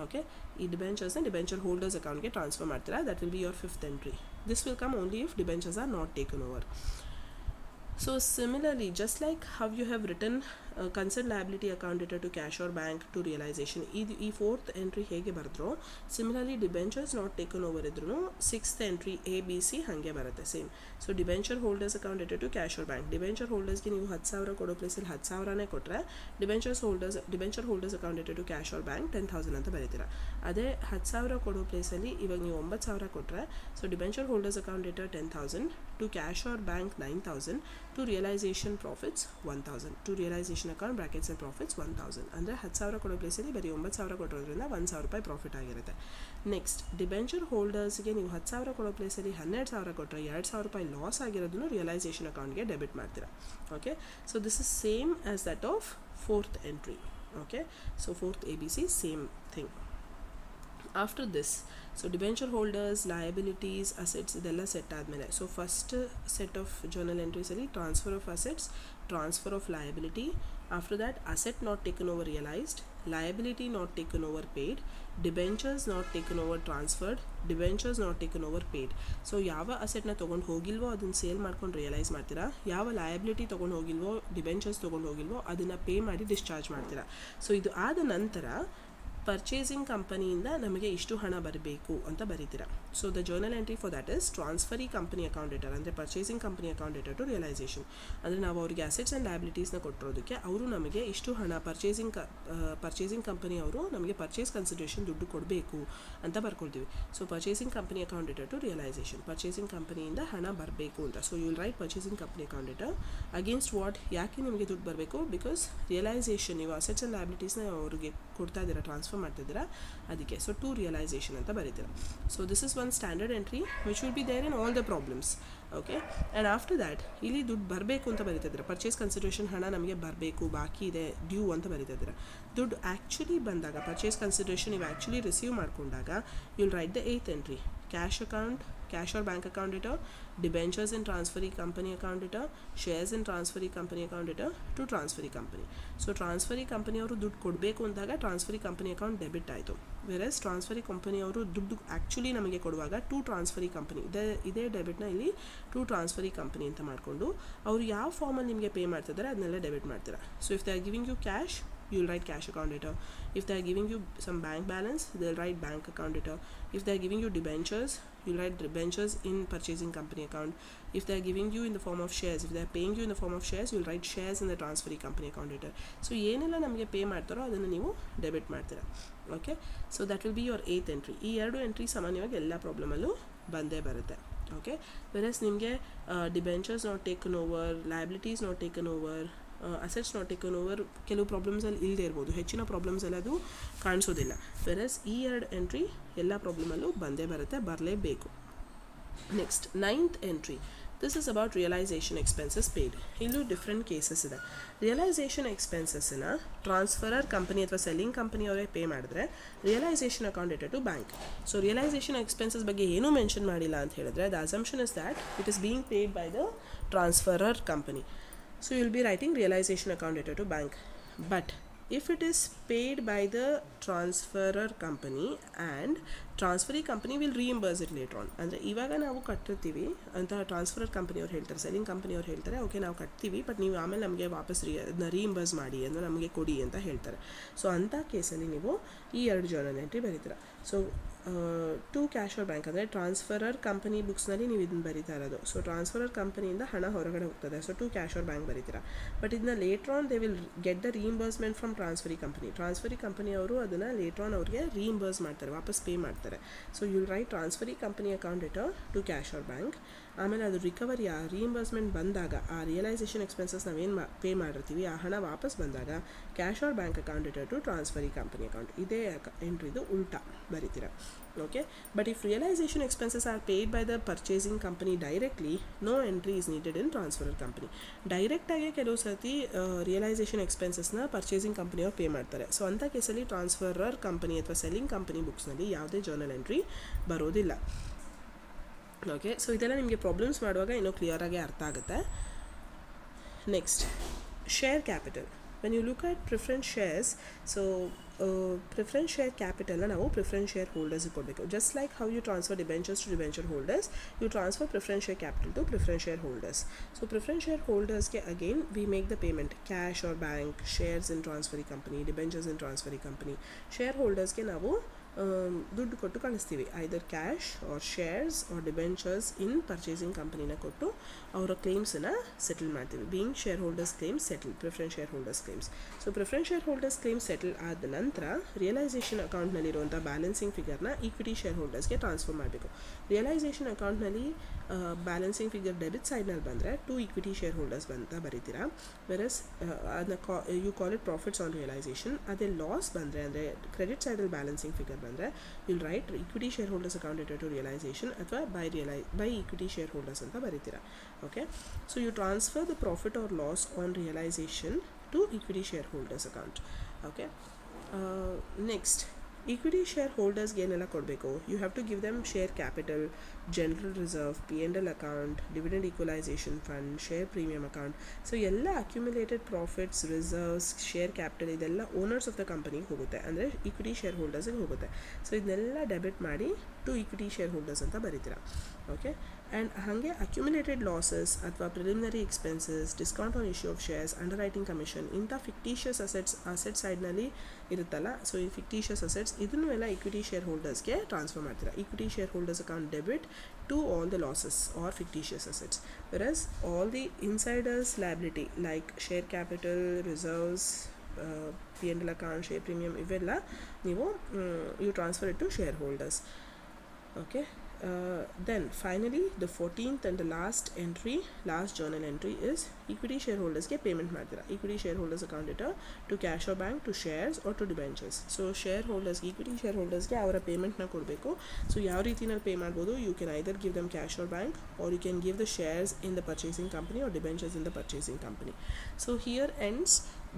Okay, ಈ ಡಿಬೆಂಚರ್ಸ್ನ ಡಿಬೆಂಚರ್ ಹೋಲ್ಡರ್ಸ್ ಅಕೌಂಟ್ಗೆ ಟ್ರಾನ್ಸ್ಫರ್ ಮಾಡ್ತೀರಾ. That will be your fifth entry. This will come only if debentures are not taken over. So similarly, just like how you have written concerned liability account data to cash or bank to realization, ಈ fourth entry ಹೇಗೆ ಬರೆದ್ರೋ similarly debentures not taken over ಇದ್ರೂ ಸಿಕ್ಸ್ತ್ ಎಂಟ್ರಿ ABC ಹಾಗೆ ಬರುತ್ತೆ same. So debenture holders account data to cash or bank. Debenture ಹೋಲ್ಡರ್ಸ್ಗೆ ನೀವು 10,000 ಕೊಡೋ ಪ್ಲೇಸಲ್ಲಿ 10,000ನೇ ಕೊಟ್ಟರೆ debenture holders account data to cash or bank 10,000 ಅಂತ ಬರೀತೀರಾ. ಅದೇ 10,000 ಕೊಡೋ ಪ್ಲೇಸಲ್ಲಿ ಇವಾಗ ನೀವು 9,000 ಕೊಟ್ಟರೆ, so debenture holders account debtor 10,000 to cash or bank 9,000 to realization profits 1,000 to realization account brackets and profits 1,000. ಅಂದರೆ 10,000 ಕೊಡೋ ಪ್ಲೇಸಲ್ಲಿ ಬರೀ 9,000 ಕೊಟ್ಟೋದ್ರಿಂದ 1,000 ರೂಪಾಯಿ ಪ್ರಾಫಿಟ್ ಆಗಿರುತ್ತೆ. ನೆಕ್ಸ್ಟ್ ಡಿಬೆಂಚರ್ ಹೋಲ್ಡರ್ಸ್ಗೆ ನೀವು 10,000 ಕೊಡೋ ಪ್ಲೇಸಲ್ಲಿ 12,000 ಕೊಟ್ಟರೆ 2,000 ರೂಪಾಯಿ ಲಾಸ್ ಆಗಿರೋದನ್ನು ರಿಯಲೈಸೇಷನ್ ಅಕೌಂಟ್ಗೆ ಡೆಬಿಟ್ ಮಾಡ್ತೀರಾ. Okay, so this is same as that of fourth entry. Okay, so fourth ABC same thing. After this, so debenture holders, liabilities, assets ಇದೆಲ್ಲ ಸೆಟ್ ಆದಮೇಲೆ, so first set of journal ಎಂಟ್ರೀಸಲ್ಲಿ transfer of assets, transfer of liability. After that asset not taken over realised, liability not taken over paid, debentures not taken over transferred, debentures not taken over paid. So ಯಾವ ಅಸೆಟ್ನ ತೊಗೊಂಡು ಹೋಗಿಲ್ವೋ ಅದನ್ನು ಸೇಲ್ ಮಾಡ್ಕೊಂಡು ರಿಯಲೈಸ್ ಮಾಡ್ತೀರಾ, ಯಾವ ಲಯಬಿಲಿಟಿ ತೊಗೊಂಡು ಹೋಗಿಲ್ವೋ ಡಿಬೆಂಚರ್ಸ್ ತೊಗೊಂಡು ಹೋಗಿಲ್ವೋ ಅದನ್ನು ಪೇ ಮಾಡಿ ಡಿಸ್ಚಾರ್ಜ್ ಮಾಡ್ತೀರಾ. ಸೊ ಇದು ಆದ ನಂತರ ಪರ್ಚೇಸಿಂಗ್ ಕಂಪನಿಯಿಂದ ನಮಗೆ ಇಷ್ಟು ಹಣ ಬರಬೇಕು ಅಂತ ಬರೀತೀರಾ. So the journal entry for that is transferee company account debtor, ಅಂದರೆ purchasing company account debtor to realisation. ಅಂದರೆ ನಾವು ಅವರಿಗೆ ಅಸೆಟ್ಸ್ ಆ್ಯಂಡ್ ಲಯಬಿಲಿಟೀಸ್ನ ಕೊಟ್ಟಿರೋದಕ್ಕೆ ಅವರು ನಮಗೆ ಇಷ್ಟು ಹಣ ಪರ್ಚೇಸಿಂಗ್ ಕಂಪನಿ ಅವರು ನಮಗೆ ಪರ್ಚೇಸ್ ಕನ್ಸಿಡರೇಷನ್ ದುಡ್ಡು ಕೊಡಬೇಕು ಅಂತ ಬರ್ಕೊಳ್ತೀವಿ. So purchasing company account debtor to realisation, purchasing ಕಂಪನಿಯಿಂದ ಹಣ ಬರಬೇಕು ಅಂತ. So you will write purchasing company account debtor against what, ಯಾಕೆ ನಿಮಗೆ ದುಡ್ಡು ಬರಬೇಕು, ಬಿಕಾಸ್ ರಿಯಲೈಸೇಷನ್ ನೀವು ಅಸೆಟ್ಸ್ ಆ್ಯಂಡ್ ಲಯಬಿಲಿಟೀಸ್ನ ಅವ್ರಿಗೆ ಕೊಡ್ತಾ ಇದ್ದೀರಾ, ಟ್ರಾನ್ಸ್ಫರ್ ಮಾಡ್ತಿದ್ದೀರಾ, ಅದಕ್ಕೆ. ಸೊ ಟು ರಿಯಲೈಸೇಷನ್ ಅಂತ ಬರೀತೀರಾ. So this is one standard entry which will be there in all the problems. Okay, and after that ಇಲ್ಲಿ ದುಡ್ಡು ಬರಬೇಕು ಅಂತ ಬರೀತಿದ್ದೀರಾ, ಪರ್ಚೇಸ್ ಕನ್ಸಿಡರೇಷನ್ ಹಣ ನಮಗೆ ಬರಬೇಕು, ಬಾಕಿ ಇದೆ, ಡ್ಯೂ ಅಂತ ಬರೀತಿದ್ದೀರಾ. ದುಡ್ಡು ಆ್ಯಕ್ಚುಲಿ ಬಂದಾಗ, ಪರ್ಚೇಸ್ ಕನ್ಸಿಡರೇಷನ್ ನೀವು ಆ್ಯಕ್ಚುಲಿ ರಿಸೀವ್ ಮಾಡಿಕೊಂಡಾಗ you will write the 8th entry, cash account, cash or bank account debtor, debentures in transferee company account debtor, shares in transferee company account debtor to transferee company. So transferee ಕಂಪನಿಯವರು ದುಡ್ಡು ಕೊಡಬೇಕು ಅಂದಾಗ ಟ್ರಾನ್ಸ್ಫರಿ ಕಂಪನಿ ಅಕೌಂಟ್ ಡೆಬಿಟ್ ಆಯಿತು. ವೆರಸ್ ಟ್ರಾನ್ಸ್ಫರಿ ಕಂಪನಿಯವರು ದುಡ್ಡು ಆ್ಯಕ್ಚುಲಿ ನಮಗೆ ಕೊಡುವಾಗ ಟು ಟ್ರಾನ್ಸ್ಫರಿ ಕಂಪನಿ, ಇದೇ ಡೆಬಿಟ್ನ ಇಲ್ಲಿ ಟು ಟ್ರಾನ್ಸ್ಫರಿ ಕಂಪನಿ ಅಂತ ಮಾಡಿಕೊಂಡು ಅವರು ಯಾವ ಫಾರ್ಮಲ್ಲಿ ನಿಮಗೆ ಪೇ ಮಾಡ್ತಿದ್ದಾರೆ ಅದನ್ನೆಲ್ಲ ಡೆಬಿಟ್ ಮಾಡ್ತೀರಾ. So if they are giving you cash, you will write cash account data. If they are giving you some bank balance, they will write bank account data. If they are giving you debentures, you will write debentures in purchasing company account. If they are giving you in the form of shares, if they are paying you in the form of shares, you will write shares in the transferee company account data. So ಏನೆಲ್ಲ ನಮಗೆ ಪೇ ಮಾಡ್ತಾರೋ ಅದನ್ನು ನೀವು ಡೆಬಿಟ್ ಮಾಡ್ತೀರಾ. Okay, so that will be your 8th entry. ಈ 2 ಎಂಟ್ರಿ ಸಾಮಾನ್ಯವಾಗಿ ಎಲ್ಲ ಪ್ರಾಬ್ಲಮಲ್ಲೂ ಬಂದೇ ಬರುತ್ತೆ. ಓಕೆ, ವೆರಸ್ ನಿಮಗೆ debentures not taken over, liabilities not taken over, assets not taken over ಕೆಲವು ಪ್ರಾಬ್ಲಮ್ಸಲ್ಲಿ ಇಲ್ಲದೆ ಇರ್ಬೋದು, ಹೆಚ್ಚಿನ ಪ್ರಾಬ್ಲಮ್ಸಲ್ಲಿ ಅದು ಕಾಣಿಸೋದಿಲ್ಲ. ವೆರಸ್ ಈ 2 ಎಂಟ್ರಿ ಎಲ್ಲ ಪ್ರಾಬ್ಲಮಲ್ಲೂ ಬಂದೇ ಬರುತ್ತೆ, ಬರಲೇಬೇಕು. Next 9th entry, this is about realisation expenses paid. ಇಲ್ಲೂ ಡಿಫ್ರೆಂಟ್ ಕೇಸಸ್ ಇದೆ. ರಿಯಲೈಸೇಷನ್ ಎಕ್ಸ್ಪೆನ್ಸಸ್ನ ಟ್ರಾನ್ಸ್ಫರರ್ ಕಂಪನಿ ಅಥವಾ ಸೆಲ್ಲಿಂಗ್ ಕಂಪನಿಯವರೇ ಪೇ ಮಾಡಿದ್ರೆ realisation account debtor to bank. So realisation expenses ಬಗ್ಗೆ ಏನೂ ಮೆನ್ಷನ್ ಮಾಡಿಲ್ಲ ಅಂತ ಹೇಳಿದ್ರೆ the assumption is that it is being paid by the transferor company. So you will be writing realization account data to bank. But if it is paid by the transferor company and transferee company will reimburse it later on, ಅಂದರೆ ಇವಾಗ ನಾವು ಕಟ್ಟಿರ್ತೀವಿ ಅಂತ ಟ್ರಾನ್ಸ್ಫರರ್ ಕಂಪನಿಯವ್ರು ಹೇಳ್ತಾರೆ, ಸೆಲ್ಲಿಂಗ್ ಕಂಪನಿಯವ್ರು ಹೇಳ್ತಾರೆ, ಓಕೆ ನಾವು ಕಟ್ತೀವಿ ಬಟ್ ನೀವು ಆಮೇಲೆ ನಮಗೆ ವಾಪಸ್ ಅದನ್ನ ರೀಇಂಬರ್ಸ್ ಮಾಡಿ ಅಂದರೆ ನಮಗೆ ಕೊಡಿ ಅಂತ ಹೇಳ್ತಾರೆ. ಸೊ ಅಂಥ ಕೇಸಲ್ಲಿ ನೀವು ಈ 2 ಜರ್ನಲ್ ಎಂಟ್ರಿ ಬರೀತೀರ. So to cash or bank ಅಂದರೆ ಟ್ರಾನ್ಸ್ಫರರ್ ಕಂಪನಿ ಬುಕ್ಸ್ನಲ್ಲಿ ನೀವು ಇದನ್ನು ಬರೀತಾ ಇರೋದು. ಸೊ ಟ್ರಾನ್ಸ್ಫರರ್ ಕಂಪನಿಯಿಂದ ಹಣ ಹೊರಗಡೆ ಹೋಗ್ತದೆ, so to cash or bank ಬರೀತೀರಾ. ಬಟ್ ಇದನ್ನ later on they will get the reimbursement from transferee company. Transferee ಕಂಪನಿಯವರು ಅದನ್ನು ಲೇಟರ್ ಆನ್ ಅವ್ರಿಗೆ ರೀಇಂಬರ್ಸ್ ಮಾಡ್ತಾರೆ, ವಾಪಸ್ ಪೇ ಮಾಡ್ತಾರೆ. So you will write transferee company account debtor to cash or bank. ಆಮೇಲೆ ಅದು ರಿಕವರಿ, ಆ ರೀಇಂಬರ್ಸ್ಮೆಂಟ್ ಬಂದಾಗ, ಆ ರಿಯಲೈಸೇಷನ್ ಎಕ್ಸ್ಪೆನ್ಸಸ್ ನಾವೇನು ಪೇ ಮಾಡಿರ್ತೀವಿ ಆ ಹಣ ವಾಪಸ್ ಬಂದಾಗ cash or bank account debtor to transferee company account. ಇದೇ ಎಂಟ್ರಿದು ಉಲ್ಟಾ ಬರೀತೀರ. Okay, but if realization expenses are paid by the purchasing company directly, no entry is needed in transferor company. Direct ಆಗಿ ಕೆಲವು ಸರ್ತಿ ರಿಯಲೈಸೇಷನ್ ಎಕ್ಸ್ಪೆನ್ಸಸ್ನ ಪರ್ಚೇಸಿಂಗ್ ಕಂಪನಿಯವ್ರು ಪೇ ಮಾಡ್ತಾರೆ. ಸೊ ಅಂಥ ಕೇಸಲ್ಲಿ ಟ್ರಾನ್ಸ್ಫರರ್ ಕಂಪನಿ ಅಥವಾ ಸೆಲ್ಲಿಂಗ್ ಕಂಪನಿ ಬುಕ್ಸ್ನಲ್ಲಿ ಯಾವುದೇ ಜರ್ನಲ್ ಎಂಟ್ರಿ ಬರೋದಿಲ್ಲ. ಓಕೆ, ಸೊ ಇದೆಲ್ಲ ನಿಮಗೆ ಪ್ರಾಬ್ಲಮ್ಸ್ ಮಾಡುವಾಗ ಇನ್ನೂ ಕ್ಲಿಯರಾಗಿ ಅರ್ಥ ಆಗುತ್ತೆ. Next, share capital. when you look at preference shares, so preference share capital ನಾವು preference share holders ಕೊಡಬೇಕು. just like how you transfer debentures to debenture holders, you transfer preference share capital to preference share holders. So preference share holders ಗೆ again we make the payment cash or bank, shares in transferee company, debentures in transferee company. shareholders ಗೆ ನಾವು ದುಡ್ಡು ಕೊಟ್ಟು ಕಳಿಸ್ತೀವಿ, either cash or shares or debentures in purchasing ಕಂಪನಿನ ಕೊಟ್ಟು ಅವರ ಕ್ಲೇಮ್ಸನ್ನು ಸೆಟಲ್ ಮಾಡ್ತೀವಿ. Being shareholders claims settle, preference shareholders claims. So preference shareholders claims settle ಆದ ನಂತರ ರಿಯಲೈಸೇಷನ್ ಅಕೌಂಟ್ನಲ್ಲಿರುವಂಥ ಬ್ಯಾಲೆನ್ಸಿಂಗ್ ಫಿಗರ್ನ ಈಕ್ವಿಟಿ ಶೇರ್ ಹೋಲ್ಡರ್ಸ್ಗೆ ಟ್ರಾನ್ಸ್ಫರ್ ಮಾಡಬೇಕು. ರಿಯಲೈಸೇಷನ್ ಅಕೌಂಟ್ನಲ್ಲಿ ಬ್ಯಾಲೆನ್ಸಿಂಗ್ ಫಿಗರ್ ಡೆಬಿಟ್ ಸೈಡ್ನಲ್ಲಿ ಬಂದರೆ ಟು ಈಕ್ವಿಟಿ ಶೇರ್ ಹೋಲ್ಡರ್ಸ್ ಅಂತ ಬರೀತೀರಾ. ವೆರಸ್ ಅದನ್ನ you call it profits on realisation. ಅದೇ ಲಾಸ್ ಬಂದರೆ ಅಂದರೆ ಕ್ರೆಡಿಟ್ ಸೈಡಲ್ಲಿ ಬ್ಯಾಲೆನ್ಸಿಂಗ್ ಫಿಗರ್ ಬಂದರೆ will write equity shareholders account debtor to realisation ಅಥವಾ ಬೈ ಈಕ್ವಿಟಿ ಶೇರ್ ಹೋಲ್ಡರ್ಸ್ ಅಂತ ಬರೀತೀರಾ. Okay, so you transfer the profit or loss on realisation to equity shareholders account. Okay, next, equity share ಹೋಲ್ಡರ್ಸ್ಗೆ ಏನೆಲ್ಲ ಕೊಡಬೇಕು, you have to give them share capital, general reserve, P&L account, dividend equalisation fund, share premium account. So ಎಲ್ಲ accumulated profits, reserves, share capital ಇದೆಲ್ಲ ಓನರ್ಸ್ ಆಫ್ ದ ಕಂಪನಿಗೆ ಹೋಗುತ್ತೆ, ಅಂದರೆ ಈಕ್ವಿಟಿ ಶೇರ್ ಹೋಲ್ಡರ್ಸ್ಗೆ ಹೋಗುತ್ತೆ. ಸೊ ಇದನ್ನೆಲ್ಲ ಡೆಬಿಟ್ ಮಾಡಿ ಟು ಈಕ್ವಿಟಿ ಶೇರ್ ಹೋಲ್ಡರ್ಸ್ ಅಂತ ಬರೀತೀರ. ಓಕೆ, ಆ್ಯಂಡ್ ಹಾಗೆ ಅಕ್ಯುಮುಲೇಟೆಡ್ ಲಾಸಸ್ ಅಥವಾ preliminary expenses, discount on issue of shares, under writing commission, ಇಂಥ ಫಿಕ್ಟಿಷಿಯಸ್ ಅಸೆಟ್ ಸೈಡ್ನಲ್ಲಿ ಇರುತ್ತಲ್ಲ, ಸೊ ಈ ಫಿಕ್ಟಿಷಿಯಸ್ ಅಸೆಟ್ಸ್ ಇದನ್ನು ಎಲ್ಲ ಈಕ್ವಿಟಿ ಶೇರ್ ಹೋಲ್ಡರ್ಸ್ಗೆ ಟ್ರಾನ್ಸ್ಫರ್ ಮಾಡ್ತೀರಾ. Equity shareholders account debit to all the losses or fictitious assets, whereas all the insiders liability like share capital, reserves, P&L account, share premium ivella ನೀವು you transfer it to shareholders. Okay, then finally the 14th and the last journal entry is equity shareholders ಗೆ ಪೇಮೆಂಟ್ ಮಾಡ್ತೀರಾ. equity shareholders account it to cash or bank, to shares or to debentures. so shareholders, equity shareholders ಗೆ ಅವರ ಪೇಮೆಂಟ್ನ ಕೊಡಬೇಕು. ಸೊ ಯಾವ ರೀತಿನಲ್ಲಿ ಪೇ ಮಾಡ್ಬೋದು, you can either give them cash or bank, or you can give the shares in the purchasing company or debentures in the purchasing company. So here ends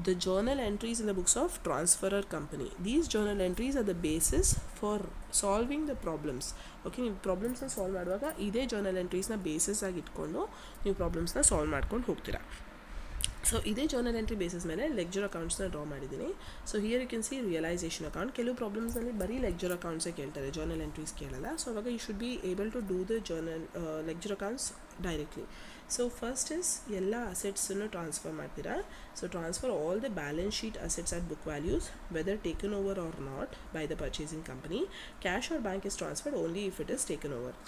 the journal entries in the books of transferor company. These journal entries are the basis for solving the problems. Okay, ನೀವು ಪ್ರಾಬ್ಲಮ್ಸ್ನ ಸಾಲ್ವ್ ಮಾಡುವಾಗ ಇದೇ ಜರ್ನಲ್ ಎಂಟ್ರೀಸ್ನ ಬೇಸಿಸ್ ಆಗಿ ಇಟ್ಕೊಂಡು ನೀವು ಪ್ರಾಬ್ಲಮ್ಸ್ನ ಸಾಲ್ವ್ ಮಾಡ್ಕೊಂಡು ಹೋಗ್ತೀರಾ. ಸೊ ಇದೇ ಜರ್ನಲ್ ಎಂಟ್ರಿ ಬೇಸಿಸ್ ಮೇಲೆ ಲೆಕ್ಚರ್ ಅಕೌಂಟ್ಸ್ನ ಡ್ರಾ ಮಾಡಿದ್ದೀನಿ. So here you can see realisation account. ಕೆಲವು ಪ್ರಾಬ್ಲಮ್ಸ್ನಲ್ಲಿ ಬರೀ ಲೆಕ್ಚರ್ ಅಕೌಂಟ್ಸೇ ಕೇಳ್ತಾರೆ, ಜರ್ನಲ್ ಎಂಟ್ರೀಸ್ ಕೇಳಲ್ಲ. ಸೊ ಅವಾಗ you should be able to do the ledger accounts directly. So first is ಎಲ್ಲ ಅಸೆಟ್ಸನ್ನು ಟ್ರಾನ್ಸ್ಫರ್ ಮಾಡ್ತೀರಾ. So transfer all the balance sheet assets at book values whether taken over or not by the purchasing company. Cash or bank is transferred only if it is taken over.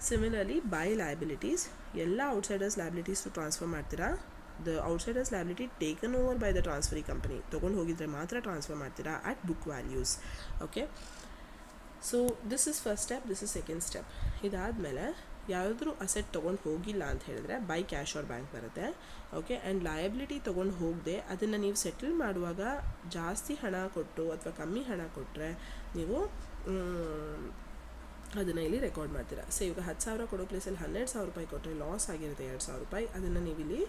Similarly by liabilities, ಎಲ್ಲ ಔಟ್ಸೈಡರ್ಸ್ ಲಯಬಿಲಿಟೀಸ್ ಟ್ರಾನ್ಸ್ಫರ್ ಮಾಡ್ತೀರಾ. the outsiders liability taken over by the transferee company ತಗೊಂಡು ಹೋಗಿದ್ರೆ ಮಾತ್ರ ಟ್ರಾನ್ಸ್ಫರ್ ಮಾಡ್ತೀರಾ at book values. okay, so this is first step, this is second step. ಇದಾದಮೇಲೆ ಯಾವುದಾದ್ರೂ ಅಸೆಟ್ ತೊಗೊಂಡು ಹೋಗಿಲ್ಲ ಅಂತ ಹೇಳಿದ್ರೆ ಬೈ ಕ್ಯಾಶ್ ಆರ್ ಬ್ಯಾಂಕ್ ಬರುತ್ತೆ. ಓಕೆ, ಆ್ಯಂಡ್ ಲಯಬಿಲಿಟಿ ತೊಗೊಂಡು ಹೋಗದೆ ಅದನ್ನು ನೀವು ಸೆಟಲ್ ಮಾಡುವಾಗ ಜಾಸ್ತಿ ಹಣ ಕೊಟ್ಟು ಅಥವಾ ಕಮ್ಮಿ ಹಣ ಕೊಟ್ಟರೆ ನೀವು ಅದನ್ನು ಇಲ್ಲಿ ರೆಕಾರ್ಡ್ ಮಾಡ್ತೀರಾ. ಸೊ ಇವಾಗ 10,000 ಕೊಡೋ ಪ್ಲೇಸಲ್ಲಿ 12,000 ರೂಪಾಯಿ ಕೊಟ್ಟರೆ ಲಾಸ್ ಆಗಿರುತ್ತೆ 2,000 ರೂಪಾಯಿ, ಅದನ್ನು ನೀವು ಇಲ್ಲಿ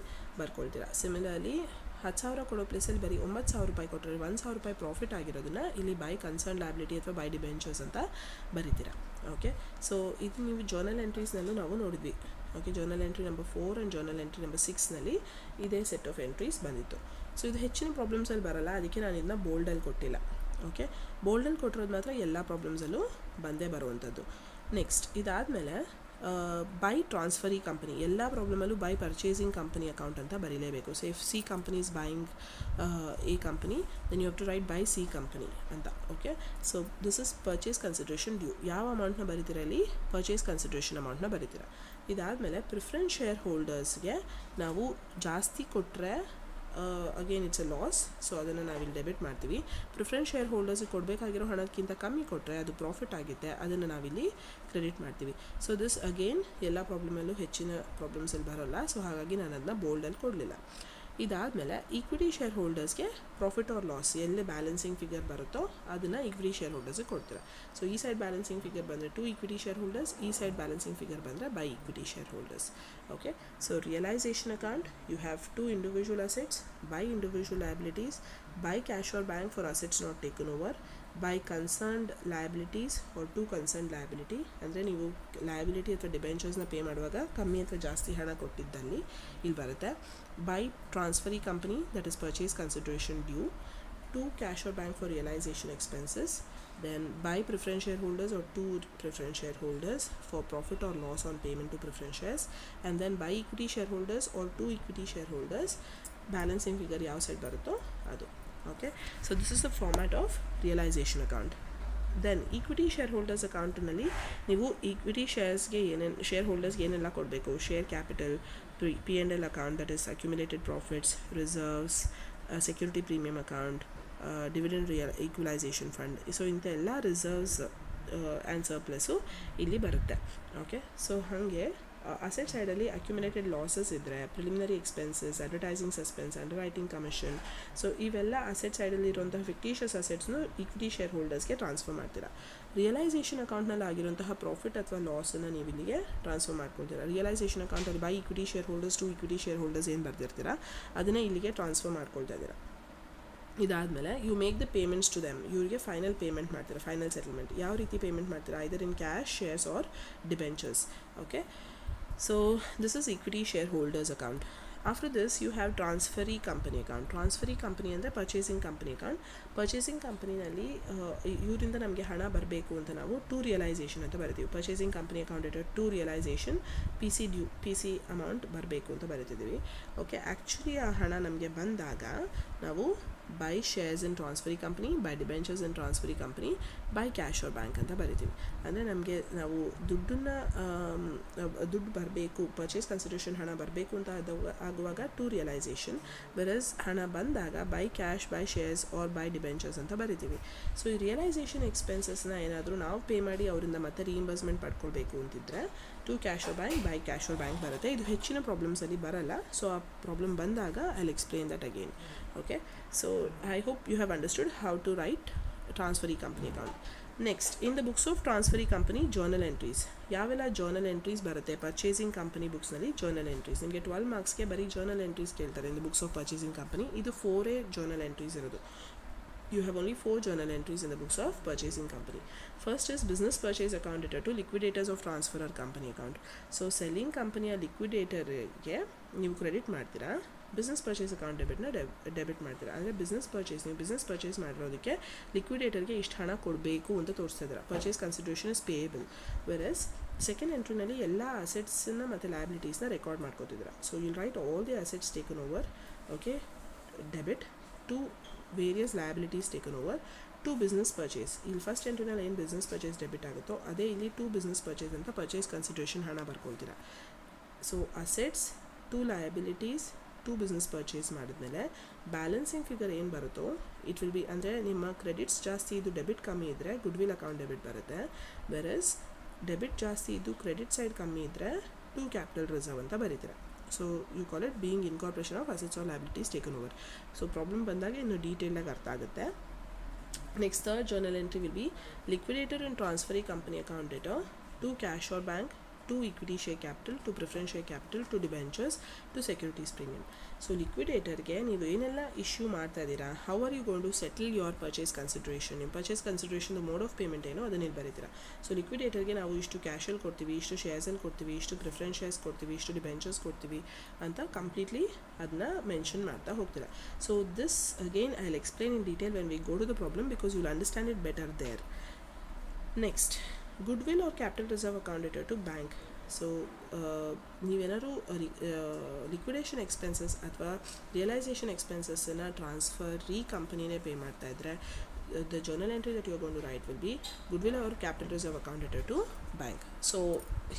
ಬರ್ಕೊಳ್ತೀರಾ. ಸಿಮಿಲರ್ಲಿ 10,000 ಕೊಡೋ ಪ್ಲೇಸಲ್ಲಿ ಬರೀ 9,000 ರೂಪಾಯಿ ಕೊಟ್ಟರೆ 1,000 ರೂಪಾಯಿ ಪ್ರಾಫಿಟ್ ಆಗಿರೋದನ್ನ ಇಲ್ಲಿ ಬೈ ಕನ್ಸರ್ನ್ ಲಯಬಿಲಿಟಿ ಅಥವಾ ಬೈ ಡಿಬೆಂಚರ್ಸ್ ಅಂತ ಬರೀತೀರಾ. ಓಕೆ, ಸೊ ಇದು ನೀವು ಜರ್ನಲ್ ಎಂಟ್ರೀಸ್ನಲ್ಲೂ ನಾವು ನೋಡಿದ್ವಿ. Okay, journal entry number 4 and journal entry number 6ನಲ್ಲಿ ಇದೇ ಸೆಟ್ ಆಫ್ ಎಂಟ್ರೀಸ್ ಬಂದಿತ್ತು. ಸೊ ಇದು ಹೆಚ್ಚಿನ ಪ್ರಾಬ್ಲಮ್ಸಲ್ಲಿ ಬರಲ್ಲ, ಅದಕ್ಕೆ ನಾನು ಇದನ್ನ ಬೋಲ್ಡಲ್ಲಿ ಕೊಟ್ಟಿಲ್ಲ. ಓಕೆ, ಬೋಲ್ಡಲ್ಲಿ ಕೊಟ್ಟಿರೋದು ಮಾತ್ರ ಎಲ್ಲ ಪ್ರಾಬ್ಲಮ್ಸಲ್ಲೂ ಬಂದೇ ಬರುವಂಥದ್ದು. ನೆಕ್ಸ್ಟ್ ಇದಾದಮೇಲೆ ಬೈ ಟ್ರಾನ್ಸ್ಫರಿ ಕಂಪನಿ, ಎಲ್ಲ ಪ್ರಾಬ್ಲಮಲ್ಲೂ ಬೈ ಪರ್ಚೇಸಿಂಗ್ ಕಂಪನಿ ಅಕೌಂಟ್ ಅಂತ ಬರೀಲೇಬೇಕು. So if C company is buying A company, then you have to write by C company ಅಂತ. Okay, so this is purchase consideration due. ಯಾವ ಅಮೌಂಟ್ನ ಬರೀತೀರ ಇಲ್ಲಿ, ಪರ್ಚೇಸ್ ಕನ್ಸಿಡ್ರೇಷನ್ ಅಮೌಂಟ್ನ ಬರೀತೀರ. ಇದಾದಮೇಲೆ ಪ್ರಿಫರೆನ್ಸ್ ಶೇರ್ ಹೋಲ್ಡರ್ಸ್ಗೆ ನಾವು ಜಾಸ್ತಿ ಕೊಟ್ಟರೆ again it's a loss, so ಅದನ್ನು ನಾವಿಲ್ಲಿ ಡೆಬಿಟ್ ಮಾಡ್ತೀವಿ. ಪ್ರಿಫರೆನ್ಸ್ ಶೇರ್ ಹೋಲ್ಡರ್ಸ್ಗೆ ಕೊಡಬೇಕಾಗಿರೋ ಹಣಕ್ಕಿಂತ ಕಮ್ಮಿ ಕೊಟ್ಟರೆ ಅದು ಪ್ರಾಫಿಟ್ ಆಗುತ್ತೆ, ಅದನ್ನು ನಾವಿಲ್ಲಿ ಕ್ರೆಡಿಟ್ ಮಾಡ್ತೀವಿ. ಸೊ ದಿಸ್ ಅಗೇನ್ ಎಲ್ಲ ಪ್ರಾಬ್ಲಮಲ್ಲೂ ಹೆಚ್ಚಿನ ಪ್ರಾಬ್ಲಮ್ಸಲ್ಲಿ ಬರೋಲ್ಲ, ಸೊ ಹಾಗಾಗಿ ನಾನು ಅದನ್ನ ಬೋಲ್ಡಲ್ಲಿ ಕೊಡಲಿಲ್ಲ. ಇದಾದಮೇಲೆ ಈಕ್ವಿಟಿ ಶೇರ್ ಹೋಲ್ಡರ್ಸ್ಗೆ ಪ್ರಾಫಿಟ್ ಆರ್ ಲಾಸ್ ಎಲ್ಲಿ ಬ್ಯಾಲೆನ್ಸಿಂಗ್ ಫಿಗರ್ ಬರುತ್ತೋ ಅದನ್ನು ಈಕ್ವಿಟಿ ಶೇರ್ ಹೋಲ್ಡರ್ಸ್ಗೆ ಕೊಡ್ತೀರಾ. ಸೊ ಈ ಸೈಡ್ ಬ್ಯಾಲೆನ್ಸಿಂಗ್ ಫಿಗರ್ ಬಂದರೆ ಟು ಈಕ್ವಿಟಿ ಶೇರ್ ಹೋಲ್ಡರ್ಸ್, ಈ ಸೈಡ್ ಬ್ಯಾಲೆನ್ಸಿಂಗ್ ಫಿಗರ್ ಬಂದರೆ by equity shareholders. Okay, so realisation account, you have to individual assets, by individual liabilities, by cash or bank for assets not taken over, by concerned liabilities or to concerned liability, ಅಂದರೆ ನೀವು ಲಯಬಿಲಿಟಿ ಅಥವಾ ಡಿಬೆಂಚರ್ಸ್ನ ಪೇ ಮಾಡುವಾಗ ಕಮ್ಮಿ ಅಥವಾ ಜಾಸ್ತಿ ಹಣ ಕೊಟ್ಟಿದ್ದಲ್ಲಿ ಇಲ್ಲಿ ಬರುತ್ತೆ. By transferee company, that is purchase consideration due, to cash or bank for realisation expenses, then buy preference shareholders or to preference shareholders for profit or loss on payment to preference shares, and then buy equity shareholders or to equity shareholders, balancing figure ಯಾವ ಸೈಡ್ ಬರುತ್ತೋ ಅದು. Okay, so this is the format of realisation account. Then equity shareholders ಅಕೌಂಟ್ನಲ್ಲಿ ನೀವು ಈಕ್ವಿಟಿ ಶೇರ್ಸ್ಗೆ ಶೇರ್ ಹೋಲ್ಡರ್ಸ್ಗೆ ಏನೆಲ್ಲ ಕೊಡಬೇಕು, share capital, P&L account, that is accumulated profits, reserves, security premium account, dividend equalization fund. So ಇಂಥ ಎಲ್ಲ ರಿಸರ್ವ್ಸ್ ಆ್ಯಂಡ್ ಸರ್ಪ್ಲಸ್ಸು ಇಲ್ಲಿ ಬರುತ್ತೆ. ಓಕೆ, ಸೊ ಹಾಗೆ ಅಸೆಟ್ ಸೈಡಲ್ಲಿ ಅಕ್ಯುಮುಲೇಟೆಡ್ ಲಾಸಸ್ ಇದ್ದರೆ, preliminary expenses, advertising suspense, underwriting commission, so ಇವೆಲ್ಲ ಅಸೆಟ್ ಸೈಡಲ್ಲಿ ಇರುವಂತಹ ಫಿಕ್ಟಿಷಿಯಸ್ ಅಸೆಟ್ಸ್ನು ಈಕ್ವಿಟಿ ಶೇರ್ ಹೋಲ್ಡರ್ಸ್ಗೆ ಟ್ರಾನ್ಸ್ಫರ್ ಮಾಡ್ತೀರಾ. ರಿಯಲೈಸೇಷನ್ ಅಕೌಂಟ್ನಲ್ಲಿ ಆಗಿರುವಂತಹ ಪ್ರಾಫಿಟ್ ಅಥವಾ ಲಾಸನ್ನು ನೀವು ಇಲ್ಲಿಗೆ ಟ್ರಾನ್ಸ್ಫರ್ ಮಾಡ್ಕೊಳ್ತೀರಾ. ರಿಯಲೈಸೇಷನ್ ಅಕೌಂಟಲ್ಲಿ by equity shareholders to equity shareholders ಏನು ಬರ್ದಿರ್ತೀರಾ ಅದನ್ನು ಇಲ್ಲಿಗೆ ಟ್ರಾನ್ಸ್ಫರ್ ಮಾಡ್ಕೊಳ್ತಾ ಇದ್ದೀರಾ. ಇದಾದಮೇಲೆ you make the payments to them, ಇವರಿಗೆ ಫೈನಲ್ ಪೇಮೆಂಟ್ ಮಾಡ್ತೀರಾ, ಫೈನಲ್ ಸೆಟಲ್ಮೆಂಟ್ ಯಾವ ರೀತಿ ಪೇಮೆಂಟ್ ಮಾಡ್ತೀರಾ, either in cash, shares or debentures. Okay, so this is equity shareholders account. After this you have transferee company account. Transferee company ಅಂದರೆ ಪರ್ಚೇಸಿಂಗ್ ಕಂಪನಿ ಅಕೌಂಟ್. ಪರ್ಚೇಸಿಂಗ್ ಕಂಪನಿನಲ್ಲಿ ಇವರಿಂದ ನಮಗೆ ಹಣ ಬರಬೇಕು ಅಂತ ನಾವು ಟು ರಿಯಲೈಸೇಷನ್ ಅಂತ ಬರಿತೀವಿ. Purchasing company account it to realisation P C amount ಬರಬೇಕು ಅಂತ ಬರಿತಿದ್ದೀವಿ. ಓಕೆ, ಆ್ಯಕ್ಚುಲಿ ಆ ಹಣ ನಮಗೆ ಬಂದಾಗ ನಾವು by shares in transferee company, by debentures in transferee company, by cash or bank ಅಂತ ಬರಿತೀವಿ. ಅಂದರೆ ನಮಗೆ ನಾವು ದುಡ್ಡು ಬರಬೇಕು, ಪರ್ಚೇಸ್ ಕನ್ಸಿಡರೇಷನ್ ಹಣ ಬರಬೇಕು ಅಂತ ಆಗುವಾಗ ಟು ರಿಯಲೈಸೇಷನ್, ವೆರಸ್ ಹಣ ಬಂದಾಗ by cash, by shares or by debentures ಅಂತ ಬರಿತೀವಿ. ಸೊ ಈ ರಿಯಲೈಸೇಷನ್ ಎಕ್ಸ್ಪೆನ್ಸಸ್ನ ಏನಾದರೂ ನಾವು ಪೇ ಮಾಡಿ ಅವರಿಂದ ಮತ್ತೆ ರೀಇಂಬರ್ಸ್ಮೆಂಟ್ ಪಡ್ಕೊಳ್ಬೇಕು ಅಂತಿದ್ರೆ to cash or bank, by cash or bank ಬರುತ್ತೆ. ಇದು ಹೆಚ್ಚಿನ ಪ್ರಾಬ್ಲಮ್ಸಲ್ಲಿ ಬರಲ್ಲ. ಸೊ ಆ ಪ್ರಾಬ್ಲಮ್ ಬಂದಾಗ I will explain that again. Okay, so I hope you have understood how to write transferee company account. Next, in the books of transferee company, journal entries. ಯಾವೆಲ್ಲ journal entries ಬರುತ್ತೆ ಪರ್ಚೇಸಿಂಗ್ ಕಂಪನಿ ಬುಕ್ಸ್ನಲ್ಲಿ? journal entries ನಿಮಗೆ 12 ಮಾರ್ಕ್ಸ್ಗೆ ಬರೀ journal entries ಕೇಳ್ತಾರೆ in the books of purchasing company. ಇದು 4 journal entries ಇರೋದು. You have only 4 journal entries in the books of purchasing company. First is business purchase account debtor to liquidators of transferor company account. So selling company liquidatorಗೆ ನೀವು ಕ್ರೆಡಿಟ್ ಮಾಡ್ತೀರಾ, ಬಿಸ್ನೆಸ್ ಪರ್ಚೇಸ್ ಅಕೌಂಟ್ ಡೆಬಿಟ್ ಮಾಡ್ತೀರಾ. ಅಂದರೆ ನೀವು ಬಿಸ್ನೆಸ್ ಪರ್ಚೇಸ್ ಮಾಡಿರೋದಕ್ಕೆ ಲಿಕ್ವಿಡೇಟರ್ಗೆ ಇಷ್ಟು ಹಣ ಕೊಡಬೇಕು ಅಂತ ತೋರಿಸ್ತಾ ಇದ್ದೀರಾ. Purchase consideration is payable. Whereas second ಎಂಟ್ರಿನಲ್ಲಿ ಎಲ್ಲ ಅಸೆಟ್ಸನ್ನು ಮತ್ತು ಲಯಬಿಲಿಟೀಸ್ನ ರೆಕಾರ್ಡ್ ಮಾಡ್ಕೋತಿದ್ದೀರಾ. So you'll write all the assets taken over, okay, debit to various liabilities taken over to business purchase. ಇಲ್ಲಿ ಫಸ್ಟ್ ಎಂಟ್ರಿನಲ್ಲಿ ಏನು ಬಿಸ್ನೆಸ್ ಪರ್ಚೇಸ್ ಡೆಬಿಟ್ ಆಗುತ್ತೋ ಅದೇ ಇಲ್ಲಿ ಟು ಬಿಸ್ನೆಸ್ ಪರ್ಚೇಸ್ ಅಂತ ಪರ್ಚೇಸ್ ಕನ್ಸಿಡರೇಷನ್ ಹಣ ಬರ್ಕೊಳ್ತೀರಾ. So assets to liabilities to business purchase ಮಾಡಿದ್ಮೇಲೆ ಬ್ಯಾಲೆನ್ಸಿಂಗ್ ಫಿಗರ್ ಏನು ಬರುತ್ತೋ ಇಟ್ ವಿಲ್ ಬಿ, ಅಂದರೆ ನಿಮ್ಮ ಕ್ರೆಡಿಟ್ಸ್ ಜಾಸ್ತಿ ಇದ್ದು ಡೆಬಿಟ್ ಕಮ್ಮಿ ಇದ್ದರೆ ಗುಡ್ ವಿಲ್ ಅಕೌಂಟ್ ಡೆಬಿಟ್ ಬರುತ್ತೆ. ವೆರಸ್ ಡೆಬಿಟ್ ಜಾಸ್ತಿ ಇದ್ದು ಕ್ರೆಡಿಟ್ ಸೈಡ್ ಕಮ್ಮಿ ಇದ್ದರೆ ಟು ಕ್ಯಾಪಿಟಲ್ ರಿಸರ್ವ್ ಅಂತ ಬರೀತೀರ. So you call it being incorporation of assets or liabilities taken over. So problem ಬಂದಾಗ ಇನ್ನು ಡೀಟೇಲಾಗಿ ಅರ್ಥ ಆಗುತ್ತೆ. Next third journal entry will be liquidator in transferee company account data to cash or bank, to equity share capital, to preference share capital, to debentures, to securities premium. So liquidatorಗೆ ನೀವು ಏನೆಲ್ಲ ಇಶ್ಯೂ ಮಾಡ್ತಾ ಇದ್ದೀರಾ, how are you going to settle your purchase consideration, ನಿಮ್ಮ purchase consideration mode of payment ಏನೋ ಅದನ್ನ ಇಲ್ಲಿ ಬರೀತೀರಾ. ಸೊ ಲಿಕ್ವಿಡೇಟರ್ಗೆ ನಾವು ಇಷ್ಟು ಕ್ಯಾಶಲ್ಲಿ ಕೊಡ್ತೀವಿ, ಇಷ್ಟು ಶೇರ್ಸಲ್ಲಿ ಕೊಡ್ತೀವಿ, ಇಷ್ಟು ಪ್ರಿಫರೆನ್ಸ್ ಶೇರ್ಸ್ ಕೊಡ್ತೀವಿ, ಇಷ್ಟು ಡಿಬೆಂಚರ್ಸ್ ಕೊಡ್ತೀವಿ ಅಂತ ಕಂಪ್ಲೀಟ್ಲಿ ಅದನ್ನ ಮೆನ್ಷನ್ ಮಾಡ್ತಾ ಹೋಗ್ತೀರಾ. So this again I will explain in detail when we go to the problem because you will understand it better there. Next, goodwill or capital reserve account data to bank. So ನೀವೇನಾದ್ರು ಲಿಕ್ವಿಡೇಷನ್ ಎಕ್ಸ್ಪೆನ್ಸಸ್ ಅಥವಾ ರಿಯಲೈಸೇಷನ್ ಎಕ್ಸ್ಪೆನ್ಸಸ್ಸನ್ನು ಟ್ರಾನ್ಸ್ಫರಿ ಕಂಪನಿನೇ ಪೇ ಮಾಡ್ತಾ ಇದ್ದರೆ the journal entry that you are going to write will be goodwill or capital reserve account debtor to bank. So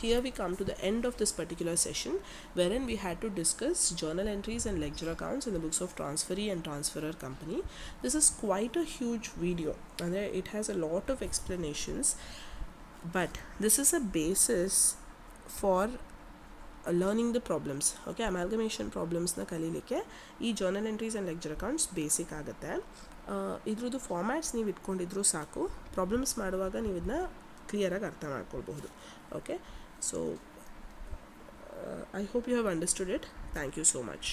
here we come to the end of this particular session wherein we had to discuss journal entries and ledger accounts in the books of transferee and transferor company. This is quite a huge video and it has a lot of explanations, but this is a basis for learning the problems. Okay, amalgamation problems na kalilike ee journal entries and ledger accounts basic ಆಗುತ್ತೆ. ಇದ್ರದ್ದು ಫಾರ್ಮ್ಯಾಟ್ಸ್ ನೀವು ಇಟ್ಕೊಂಡಿದ್ರು ಸಾಕು, ಪ್ರಾಬ್ಲಮ್ಸ್ ಮಾಡುವಾಗ ನೀವು ಇದನ್ನ ಕ್ಲಿಯರಾಗಿ ಅರ್ಥ ಮಾಡ್ಕೊಳ್ಬಹುದು. Okay, so I hope you have understood it. Thank you so much.